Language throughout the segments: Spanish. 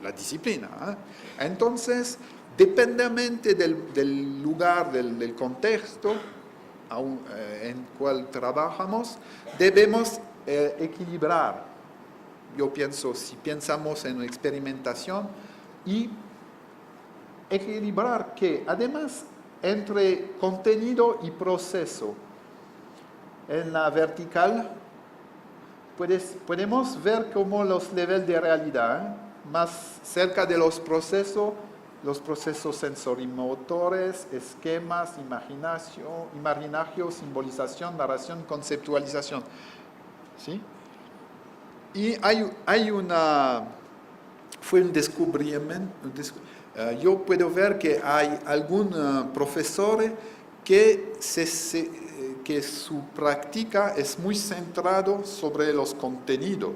la disciplina. Entonces, dependientemente del lugar, del contexto en cual trabajamos, debemos equilibrar. Yo pienso, si pensamos en experimentación, y equilibrar que además entre contenido y proceso, en la vertical podemos ver cómo los niveles de realidad, más cerca de los procesos sensorimotores, esquemas, imaginario, simbolización, narración, conceptualización. ¿Sí? Y fue un descubrimiento. Yo puedo ver que hay algún profesor que su práctica es muy centrado sobre los contenidos.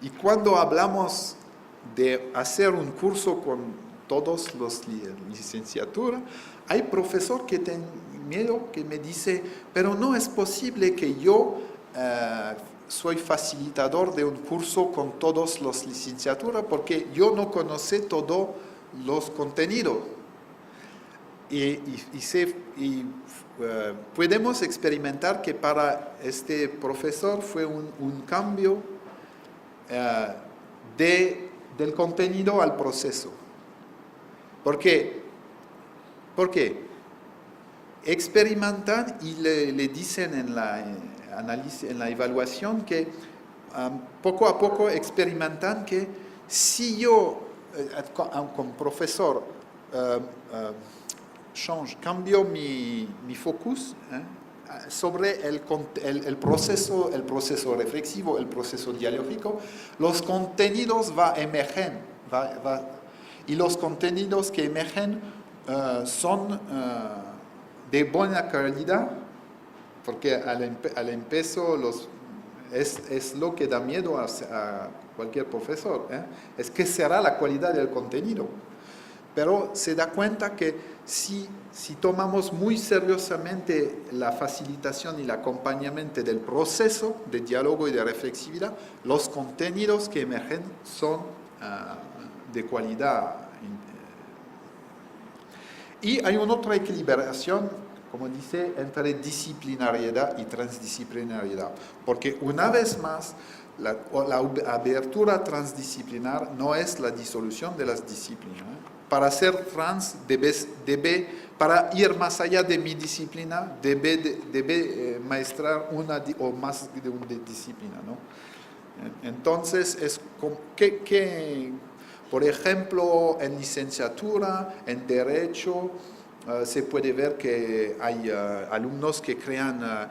Y cuando hablamos de hacer un curso con todos los licenciaturas, hay profesor que tienen miedo, que me dice, pero no es posible que yo soy facilitador de un curso con todas las licenciaturas porque yo no conozco todos los contenidos. Podemos experimentar que para este profesor fue un cambio del contenido al proceso. ¿Por qué? Porque experimentan y le dicen en la análisis, en la evaluación, que poco a poco experimentan que si yo, como profesor, cambio mi focus sobre el proceso reflexivo, el proceso dialógico, los contenidos van a emerger. Y los contenidos que emergen son de buena calidad, porque al empezar es lo que da miedo a cualquier profesor, es que será la calidad del contenido. Pero se da cuenta que si tomamos muy seriosamente la facilitación y el acompañamiento del proceso de diálogo y de reflexividad, los contenidos que emergen son de calidad. Y hay una otra equilibración, como dice, entre disciplinariedad y transdisciplinariedad. Porque una vez más, la abertura transdisciplinar no es la disolución de las disciplinas. Para ser trans, para ir más allá de mi disciplina, debe maestrar una o más de una disciplina, ¿no? Entonces, es como por ejemplo, en licenciatura, en Derecho, se puede ver que hay alumnos que crean,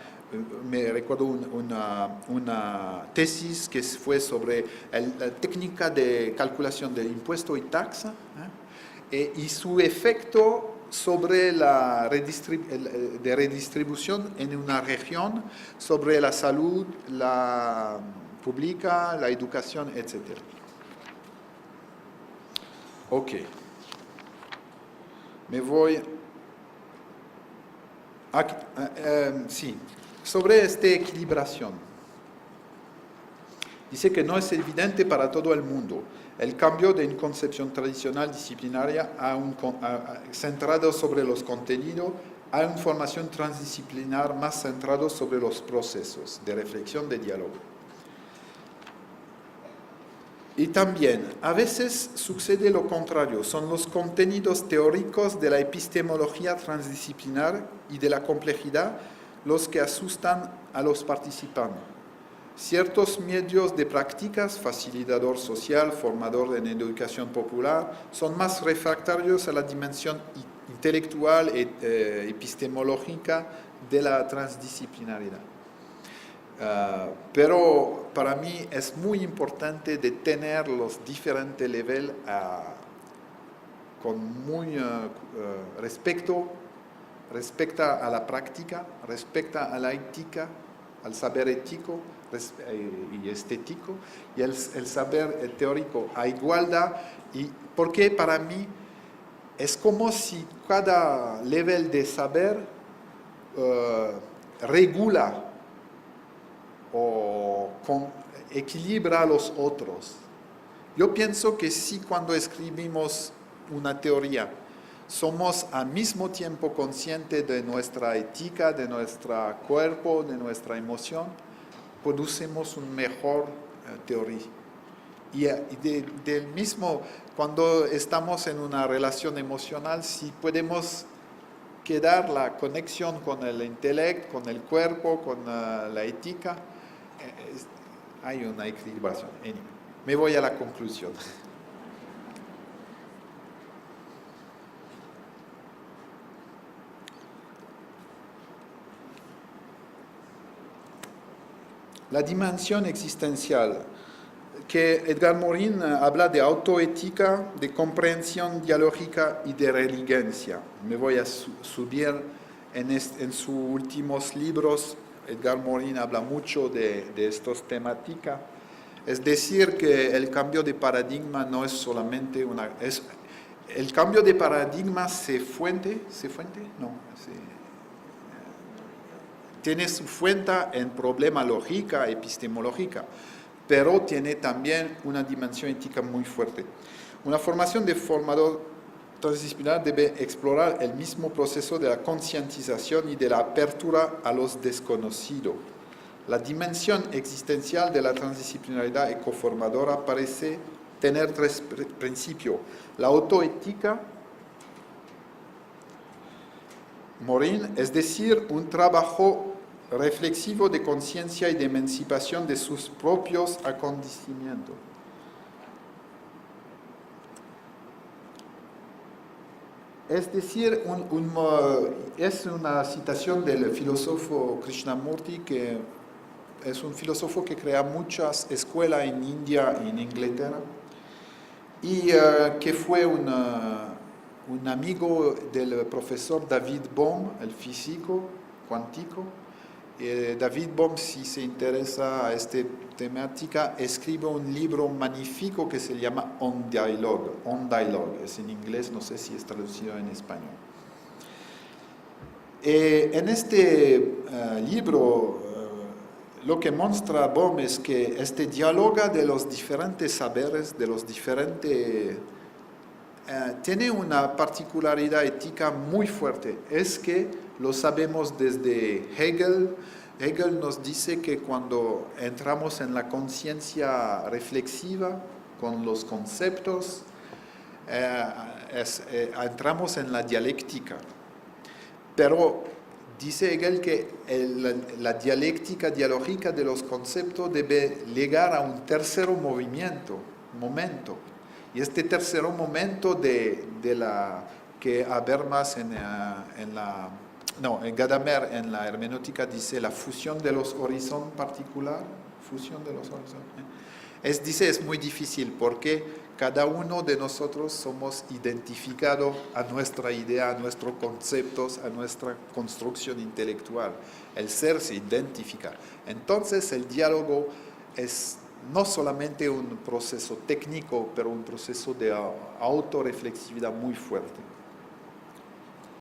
me recuerdo una tesis que fue sobre la técnica de calculación del impuesto y taxa, y su efecto sobre la redistribución en una región, sobre la salud, la pública, la educación, etc. Ok. Me voy. Aquí, sí. Sobre esta equilibración. Dice que no es evidente para todo el mundo el cambio de una concepción tradicional disciplinaria centrado sobre los contenidos a una formación transdisciplinar más centrada sobre los procesos de reflexión, de diálogo. Y también, a veces sucede lo contrario, son los contenidos teóricos de la epistemología transdisciplinar y de la complejidad los que asustan a los participantes. Ciertos medios de prácticas, facilitador social, formador en educación popular, son más refractarios a la dimensión intelectual e epistemológica de la transdisciplinaridad. Pero para mí es muy importante de tener los diferentes niveles con muy respecto a la práctica, respecto a la ética, al saber ético y estético, y el saber teórico a igualdad, y porque para mí es como si cada nivel de saber regula o equilibra a los otros. Yo pienso que sí, cuando escribimos una teoría, somos al mismo tiempo conscientes de nuestra ética, de nuestro cuerpo, de nuestra emoción, producimos una mejor teoría. Y del mismo, cuando estamos en una relación emocional, si podemos quedar la conexión con el intelecto, con el cuerpo, con la ética, hay una equilibración. Me voy a la conclusión. La dimensión existencial, que Edgar Morin habla de autoética, de comprensión dialógica y de resiliencia. Me voy a subir en sus últimos libros. Edgar Morin habla mucho de estas temáticas. Es decir, que el cambio de paradigma no es solamente una... el cambio de paradigma tiene su fuente en problema lógica, epistemológica, pero tiene también una dimensión ética muy fuerte. Una formación de formador transdisciplinar debe explorar el mismo proceso de la concientización y de la apertura a los desconocidos. La dimensión existencial de la transdisciplinaridad ecoformadora parece tener tres principios. La autoética, Morin, es decir, un trabajo reflexivo de conciencia y de emancipación de sus propios acontecimientos. Es decir, es una citación del filósofo Krishnamurti, que es un filósofo que crea muchas escuelas en India y en Inglaterra, y que fue un amigo del profesor David Bohm, el físico cuántico. David Bohm, si se interesa a esta temática, escribe un libro magnífico que se llama On Dialogue. On Dialogue, es en inglés, no sé si es traducido en español. En este libro, lo que muestra Bohm es que este diálogo de los diferentes saberes, de los diferentes... tiene una particularidad ética muy fuerte, es que lo sabemos desde Hegel. Hegel nos dice que cuando entramos en la conciencia reflexiva con los conceptos, entramos en la dialéctica. Pero dice Hegel que la dialéctica dialógica de los conceptos debe llegar a un tercer momento. Y este tercer momento que Habermas en Gadamer en la hermenéutica dice la fusión de los horizontes particular, es muy difícil porque cada uno de nosotros somos identificados a nuestra idea, a nuestros conceptos, a nuestra construcción intelectual. El ser se identifica. Entonces el diálogo es no solamente un proceso técnico, pero un proceso de autorreflexividad muy fuerte.